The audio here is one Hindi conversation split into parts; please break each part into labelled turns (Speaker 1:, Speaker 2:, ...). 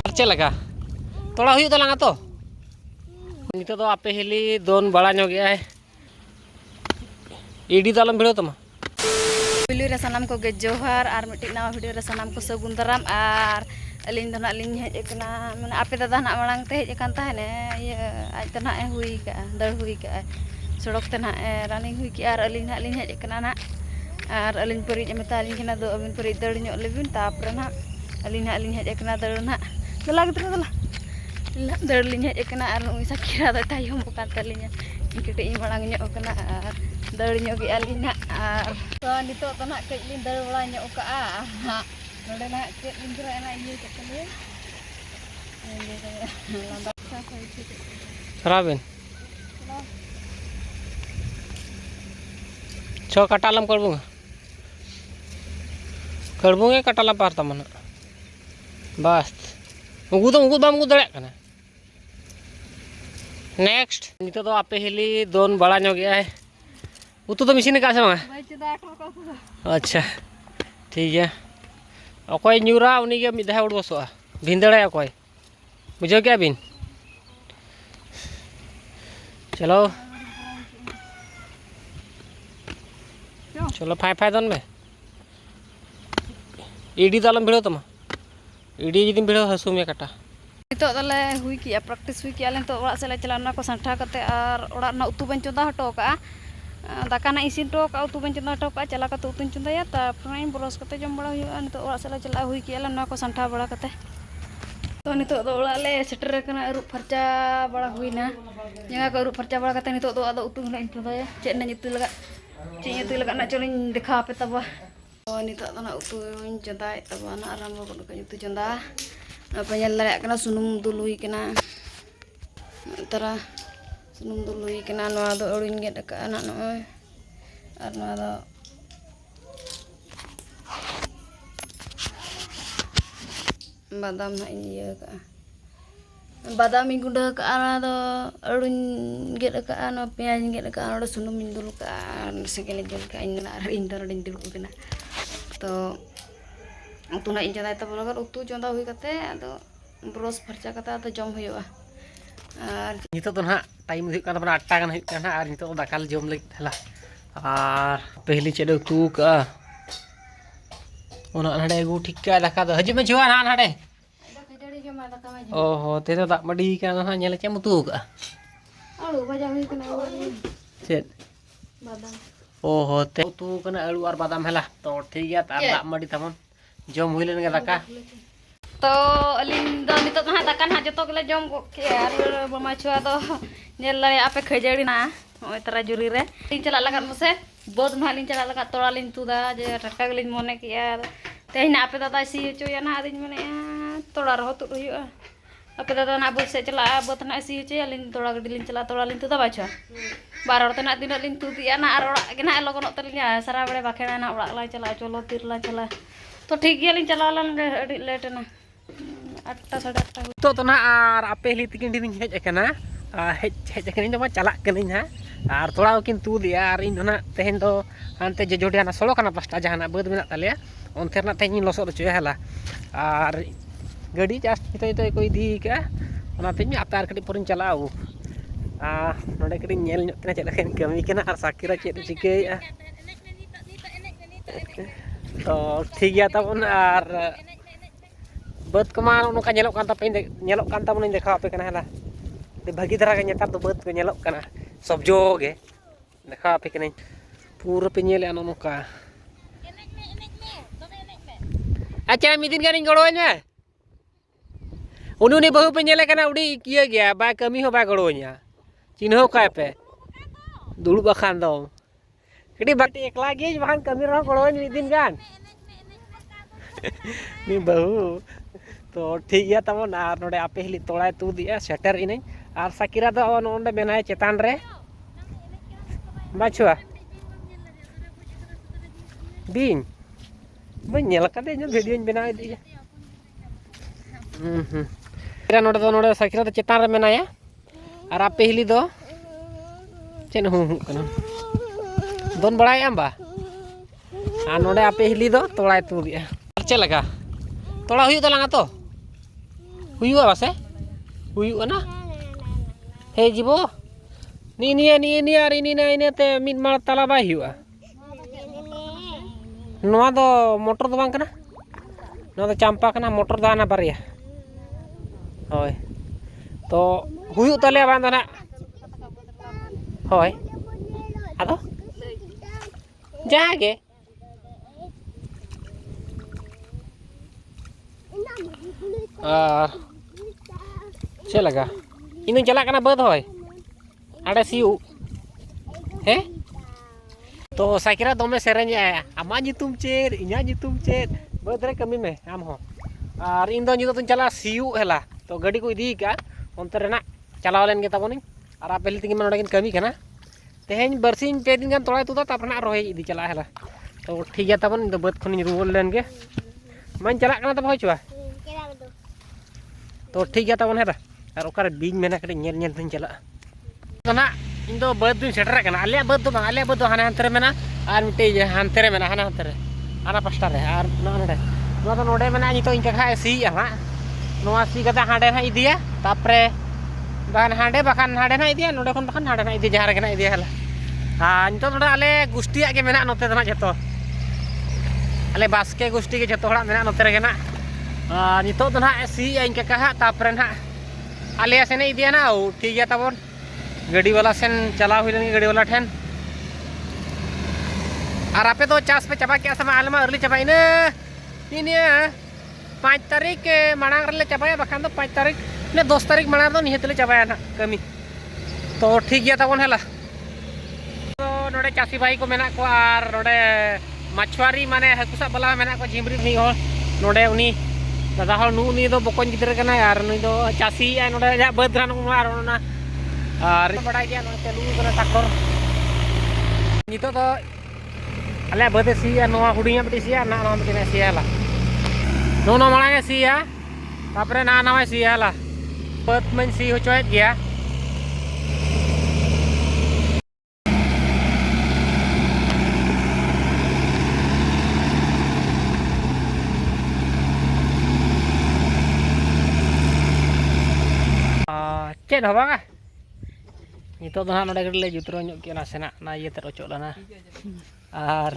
Speaker 1: ᱪᱮᱫ ᱞᱮᱠᱟ ᱛᱚᱲᱟ ᱦᱩᱭᱩᱜ ᱛᱟᱞᱟᱝᱟ ᱛᱚ ᱱᱤᱛᱚᱜ ᱫᱚ ᱟᱯᱮ ᱦᱤᱞᱤ ᱫᱚᱱ ᱵᱟᱲᱟ ᱧᱚᱜᱮᱜᱼᱟᱭ ᱤᱰᱤ ᱫᱚ ᱟᱞᱚᱢ ᱵᱷᱤᱲᱟᱹᱣ ᱛᱟᱢᱟ
Speaker 2: ᱯᱳᱭᱞᱳ ᱨᱮ ᱥᱟᱱᱟᱢ ᱠᱚᱜᱮ ᱡᱚᱦᱟᱨ ᱟᱨ ᱢᱤᱫᱴᱤᱡ ᱱᱟᱣᱟ ᱵᱷᱤᱰᱤᱭᱳ ᱨᱮ ᱥᱟᱱᱟᱢ ᱠᱚ ᱥᱟᱹᱜᱩᱱ ᱫᱟᱨᱟᱢ ᱟᱨ ᱟᱹᱞᱤᱧ ᱫᱚ ᱱᱟᱜ ᱞᱤᱧ ᱦᱮᱡ ᱟᱠᱟᱱᱟ ᱢᱟᱱᱮ ᱟᱯᱮ ᱫᱟᱫᱟ ᱱᱟᱜ ᱢᱟᱲᱟᱝ ᱛᱮ ᱦᱮᱡ ᱟᱠᱟᱱ ᱛᱟᱦᱮᱱᱮ ᱤᱭᱟᱹ ᱟᱡ ᱫᱚ ᱱᱟᱜ ᱦᱩᱭ ᱠᱟᱜᱼᱟ ᱫᱟᱹᱲ ᱦᱩᱭ ᱠᱟᱜᱼᱟ ᱥᱚᱲᱚᱠ ᱛᱮ ᱱᱟᱜ ᱨᱟᱱᱤᱝ ᱦᱩᱭ ᱠᱮᱜᱼᱟ ᱟᱨ ᱟᱹᱞᱤᱧ ᱱᱟᱜ ᱞᱤᱧ ᱦᱮᱡ ᱟᱠᱟᱱᱟ ᱱᱟᱜ ᱟᱨ ᱟᱹᱞᱤᱧ ᱯᱟᱹᱨᱤᱡ ᱢᱮᱛᱟᱞᱤᱧ ᱠᱟᱱᱟ ᱫᱚ ᱟᱹᱵᱤᱱ ᱯᱟᱹᱨᱤᱡ ᱫᱟᱹᱲ ᱧᱚᱜ ᱞᱮᱵᱤᱱ ᱛᱟᱨᱯᱚᱨᱮ ᱱᱟᱜ ᱟᱹᱞᱤᱧ ᱱᱟᱜ ᱞᱤᱧ ᱦᱮᱡ ᱟᱠᱟᱱᱟ ᱫᱟᱹᱲ ᱱᱟᱜ ᱫᱮᱞᱟ ᱜᱤᱫᱽᱨᱟᱹ ᱫᱮᱞᱟ ᱫᱟᱹᱲ ᱞᱤᱧ ᱦᱮᱡ ᱟᱠᱟᱱᱟ ᱟᱨ ᱱᱩᱭ ᱥᱟᱠᱤᱨᱟ ᱫᱚ ᱛᱟᱭᱚᱢ ᱟᱠᱟᱱ ᱛᱟᱹᱞᱤᱧᱟ ᱠᱟᱹᱴᱤᱡ ᱤᱧ ᱢᱟᱲᱟᱝ ᱧᱚᱜ ᱟᱠᱟᱱᱟ ᱟᱨ ᱫᱟᱹᱲ ᱧᱚᱜᱮᱜᱼᱟ ᱞᱤᱧ ᱱᱟᱜ ᱟᱨ ᱱᱤᱛᱚᱜ ᱫᱚ ᱱᱟᱜ ᱠᱟᱹᱡ ᱞᱤᱧ ᱫᱟᱹᱲ ᱵᱟᱲᱟ ᱧᱚᱜ ᱠᱟᱜᱼᱟ ᱱᱚᱰᱮ ᱱᱟᱜ ᱪᱮᱫ ᱞᱤᱧ ᱡᱚᱨᱟᱭᱱᱟ ᱤᱭᱟᱹ ᱠᱮᱫ ᱛᱟᱞᱮᱭᱟ
Speaker 1: Rabin Cho katalam karbunga katalam parta mana bas ugu bam daᱲᱮᱭᱟᱜ ᱠᱟᱱᱟ next nito do ape hili don bala ñogeay utu do machine ka ase banga acha ठीक है अकोय न्यूरा उनी के मिद धाय उड़बसोआ भिंदड़े अकोय बुझो क्या बिन चलो चलो फाय फाय दोन में इडी दालम भिड़ो तमा इडी जदिम भिड़ो हसु में काटा
Speaker 2: नितो दले हुई किया प्रैक्टिस हुई किया तो ओड़ा से चला ना को संठा कते आर ओड़ा ना उतु बन चंदा हटो का दाका ना इसिन टो का उतु बन चंदा हटो का चला कते उतुन चंदाया तारपरे ब्रश कते जम बड़ा हुआ नितो ओड़ा से चला हुई किया ना को संठा बड़ा कते तो नितो दो ओड़ा ले सेटर कना अरु फरचा बड़ा हुईना जंगा को अरु फरचा बड़ा कते नितो दो आदो उतु ना चंदाया चेत ना nyutu लगा ना चलिन दिखा पे तबा तो नितो दो ना उतु चंदाय तबा ना आरंभ को nyutu चंदा apa nyal daᱲᱮᱭᱟᱜ ᱠᱟᱱᱟ sunum dul hui kana tara sunum dul hui kana noa do aruñ ged ka ana noy ar noa do badam na iya ka badam ing gunda ka ana do aruñ ged ka ana piyaj ged ka ana do sunum dul ka segele jol ka ing na ring dor ding dul kana to utu na ᱤᱧ ᱪᱚᱸᱫᱟᱭ ᱛᱟᱵᱚᱱᱟ ᱩᱛᱩ ᱪᱚᱸᱫᱟ ᱦᱩᱭ ᱠᱟᱛᱮ ᱟᱫᱚ ᱵᱨᱚᱥ ᱯᱷᱟᱨᱪᱟ ᱠᱟᱛᱮ ᱟᱫᱚ ᱡᱚᱢ ᱦᱩᱭᱩᱜᱼᱟ ᱟᱨ
Speaker 1: नितो तो ना टाइम हुई काना 8टा गान हुई काना आर नितो दाका ले जम लगित हला आर पहली चेड उतु का ओना नाडे गु ठीक का दाका दो हजे में जुआ ना नाडे
Speaker 2: खिचड़ी जमा दाका में
Speaker 1: ओहो ते तो दाक मडी काना ना नेले चेम उतु का
Speaker 2: आलू भाजा हुई कना
Speaker 1: चेद
Speaker 2: बादाम
Speaker 1: ओहो ते उतु कना आलू आर बादाम हला तो ठीक गया तार दाक मडी तमन जम हुई लेन दाका
Speaker 2: तो अलिन दो नितो ना दाका ना जतो गले जम को के आर बमा छुआ दो नेल लाय आपे खिचड़ी ना ओय तरा जुरी रे लिन चला लगा मसे बोद ना लिन चला लगा तोड़ा लिन तुदा जे टटका गलिन मोने के यार तेहि ना आपे दादा सी चोया ना आदिन मने तोड़ा रहो तो हुआ आपे दादा ना बोद से चला बोद ना सी चोया लिन तोड़ा गडी लिन चला तोड़ा लिन तुदा बाछा बार और तना दिन लिन तुदिया ना आर ओड़ा के ना लगन तलिया सारा बड़े बाखेड़ा ना ओड़ा ला चला चलो तीर ला चला तो ठीक गया लिन चला लन अडी लेट ना 8टा 8:30
Speaker 1: तो ना आर आपे हिली तिकिन दिन हेज एकना हेज एकनी दमा चला कनिन हा आर थोड़ा किन तू दिया आर इन ना तेहन दो हानते जे जोडिया ना सलो कना पास्टा जहाना बद मेना तालेया ओनते ना तेहन लसो रचो हला आर गाड़ी जास्त तो कोई दी का ओना तेज आपे आर कटी परिन चलाओ आ नोडे कटी नेल ᱧᱚᱜ कना चेद लेखन कमी कना आर साकिरा चेद चिकेया तो ठीक गया तबन आर बद कमा नोका नेलोक कान तापे नेलोक कान ताबन देखा पे कना हला भागी धरा के नेतार तो बद को नेलोक कना सबजो गे देखा पे कने पूरा पे नेले अनो नोका अच्छा मिदिन गानी गड़ोñ में उनी बहु पे नेले कना उडी किया गया बा कमी हो बा गड़ोña चिन्हो काय पे दुड़ू बखान दो कटी बाटी एकला गे बखान कमी रहो गड़ोñ मिदिन गान नी बहु तो ठीक गया तब आर नोडे आपे हिली तोड़ा तू दिया सेटर इन आर साकिरा दो नोडे मेनाय चेतान रे बाछुआ बिन बन नेल कदे जो वीडियो बनाय दिया नोडे दो नोडे साकिरा दो चेतान रे मेनाया आर आपे हिली दो चेन हूं कना दोन बड़ाय आंबा आर नोडे आपे हिली दो तोड़ा तू दिया चे लगा तोड़ा हुई तलांगा तो हुआ बसे हुआ ना हे जीबो नी और इने मिड मार तला बाय हुआ नोआ दो मोटर दो बांग कना नोआ दो चांपा कना मोटर दो आना बारिया होय तो हुयु तले बांग दो ना होय आदो जागे चे लगा इन चला कना बद होय आड़े सिउ हे तो साइकिरा दमे सेरेंज आमा नितुम चेद इना नितुम चेद बद रे कमी में आम हो और इन दो नितो तुन चला सिउ हेला तो गाड़ी को इदी का ओनते रेना चलाव लेन गे ताबोनी और आप पहले तिंगी नोडे किन कमी कना तेहेन बरसिन पे दिन गान तोड़ा तुदा तापना रोहे इदी चला हेला तो ठीक गया ताबोन तो बद खनि रुवल लेन गे मन चला कना तब होचवा तो ठीक गया ताबोन हेरा और ओकर बीज मेना कटे नेल नेल दिन चला तो ना इन दो बद दिन सेटर कना आले बद दो बांग आले बद दो हाने हंतरे मेना और मिटे हंतरे मेना हाना हंतरे आना पास्टा रे और नोडे नोडे नोडे मेना नितो इनका खा सी हा नोआ सी कता हाडे ना इदिया तापरे बान हाडे बाखान हाडे ना इदिया नोडे खन बाखान हाडे ना इदि जहार गना इदिया हला नितो नोडे आले गुष्टिया के मेना नोते दना जतो आले बास्के गुष्टि के जतो हड़ा मेना नोते रे गना नितो दना सी इनका कहा तापरे ना आले सेने इदिया ना ठीक गया ताबोन गाड़ी वाला सेन चला हुई गाड़ी वाला ठेन और आपे तो चास पे चबा क्या समय आलमा अर्ली चबा इन 5 तारीख मांग रे चबाया बखान तो 5 तारीख ने 10 तारीख मांग दो निहतले चबाया ना कमी तो ठीक गया ताबोन हेला तो नोडे चासी भाई को मेना को और नोडे मछुआरी माने हाकु सब बला मेना को झिमरी मी हो नोडे उनी दादा हो नुनी दो बकोन गिदरे कना यार नुई दो चासी आ नोडे जा बदरान और ना और बड़ा गया नोडे चलू कना ट्रैक्टर नितो तो अले बदे सिया नोआ हुडिया बटी सिया ना ना बटी सिया ला नो मांगे सिया तापरे ना नामा सिया ला बद मन सी हो चोयत गया चेद हवा का नितो तो ना नोडे गले जुतरो ᱧᱚᱜ के ना सेना ना ये तेरो चोलाना और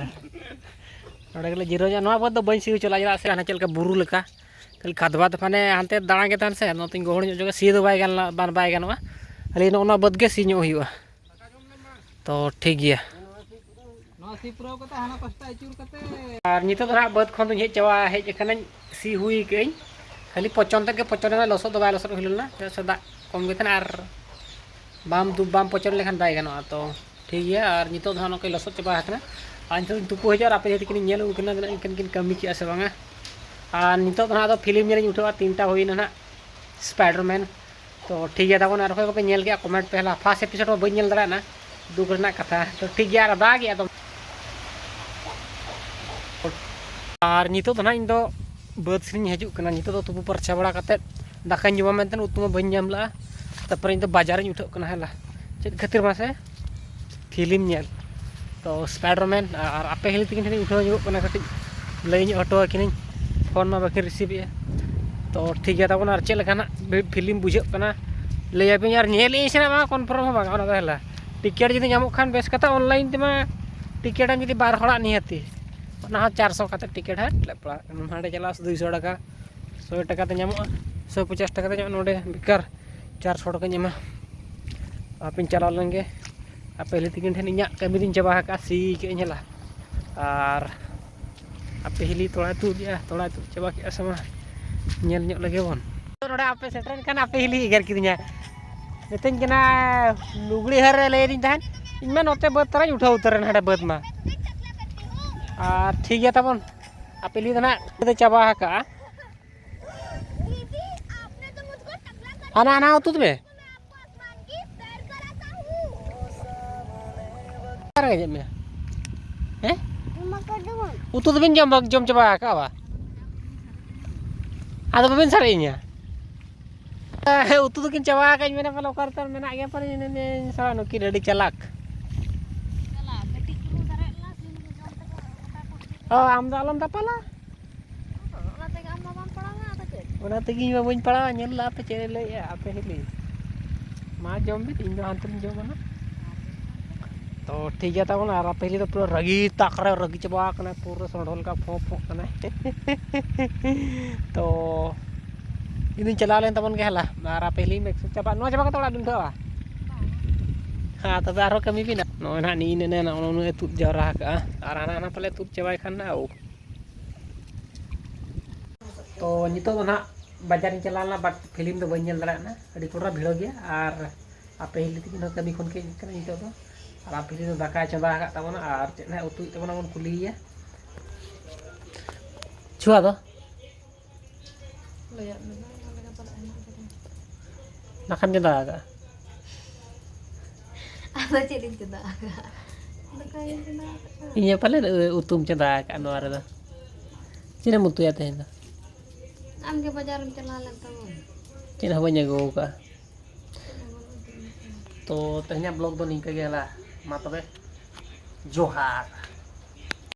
Speaker 1: नोडे गले जिरो ᱧᱚᱜ नोआ बद दो बन सी चला जला से ना चलका बुरु लेका खाली खादबा तो माने हानते दाणा के तान से नोतिन गोहड़ ᱧᱚᱜ जगह सी दो बाय गान बान बाय गानवा खाली नोना बद के सी ᱧᱚᱜ हुआ तो ठीक गया नोआ सी पुराव कते हाना पास्ता अचूर कते और नितो तो ना बद खन हेज चवा हेज एखन सी हुई केኝ खाली पचन तक पचन लसो दो बाय लसो हिलना सदा कम गेतन और बाम दु बाम पचन लेखान बाय गानो तो ठीक गया और नितो धान को लसो चबा हकना आज तो तुपु हजार आपे जति किन नेल उकना इनकिन कमी की आसे बांगा और नितो धान तो फिल्म नेल उठवा 3टा होइना ना स्पाइडरमैन तो ठीक गया ताबोन और को पे नेल गया कमेंट पहला फर्स्ट एपिसोड में बन नेल दरा ना दुख रना कथा तो ठीक गया रदा गया तो और नितो धान इन दो बद सिंह हजू कना नितो तो तुपु परछा बड़ा कते दाका जुमा मेंतन उतु में बन जामला तापर इन तो बाजार उठो कना हला चेद खातिर मासे फिल्म नेल तो स्पाइडरमैन और आपे हेली तिकिन ठेनी उठो जुगो कना कति लई नी ऑटो किनी फोन में बाकी रिसीव ए तो ठीक गया ताबोन और चेल लखाना फिल्म बुझे कना लई आपे यार नेल ए सेना मा कन्फर्म हो बागा ना हला टिकट जदि नामो खान बेस कथा ऑनलाइन तेमा टिकट जदि बार हड़ा निहती ना 400 कते टिकट है हाडे चला 200 टाका 100 टाका ते नामो 150 टाका ते नोडे बेकार 400 टाका ᱧᱟᱢᱟ आपिन चला लेंगे आप पहले तिकिन ठेन इᱧᱟᱹᱜ कमी दिन चबा का सी के हेला और आपे हिली तोड़ा तू चबा के असमा नेल ᱧᱚᱜ लगे बन नोडे आपे सेटरन कान आपे हिली एगर किदिया मेतेन कना लुगड़ी हर ले दिन थान इनमा नोते बद तरा उठा उतरन हाडे बद मा और ठीक गया ताबोन आपे हिली दना चबा का आना आना उतु में उतु तो बिन जम चबा का बा आदो बिन सारेnya उतु तो किन चबा का मेना पला ओकर तर मेना गया पर ने सारा नो की रेडी चलाक आम दा आलम दा पला ᱚᱱᱟ ᱛᱮᱜᱮ ᱤᱧ ᱢᱟ ᱵᱟᱹᱧ ᱯᱟᱲᱟᱣᱟ ᱧᱮᱞ ᱞᱟ ᱟᱯᱮ ᱪᱮᱫ ᱮ ᱞᱟᱹᱭᱮᱜᱼᱟ ᱟᱯᱮ ᱦᱤᱞᱤ ᱢᱟ ᱡᱚᱢ ᱵᱤᱱ ᱤᱧ ᱫᱚ ᱦᱟᱱᱛᱮ ᱨᱤᱧ ᱡᱚᱢᱟ तो ठीक है तब ना पहले तो पूरा रगी ताकरे रगी चबा कना पूरा सोंढोल का फों फों कना तो इन चला लेन तबन के हला मारा पहली में चबा नो चबा का तोड़ा बिन दवा हाँ तब आरो कमी भी ना नो ना नी ने ना नो तुत जरा का आर हाना ना पहले तुत चबाई खान ना तो नितो ना बाजार चला ना बट फिल्म तो बन नेल दड़ा ना अडी पूरा भिड़ो गया और आपे हिली तिन कमी खन के कना नितो तो और आप फिर दाका चंदा तबना और चेक ना उतु तबना बन कुलिया छुआ दो नाखन चंदा का
Speaker 2: ada cedin ceda ada
Speaker 1: इnya पले उतुम चंदा का नोआ रे चिना मुतु या तेन
Speaker 2: am ke bajar चला ले तो
Speaker 1: चिना बन गो का तो तहना ब्लॉग दो निका गेला मा तबे जोहार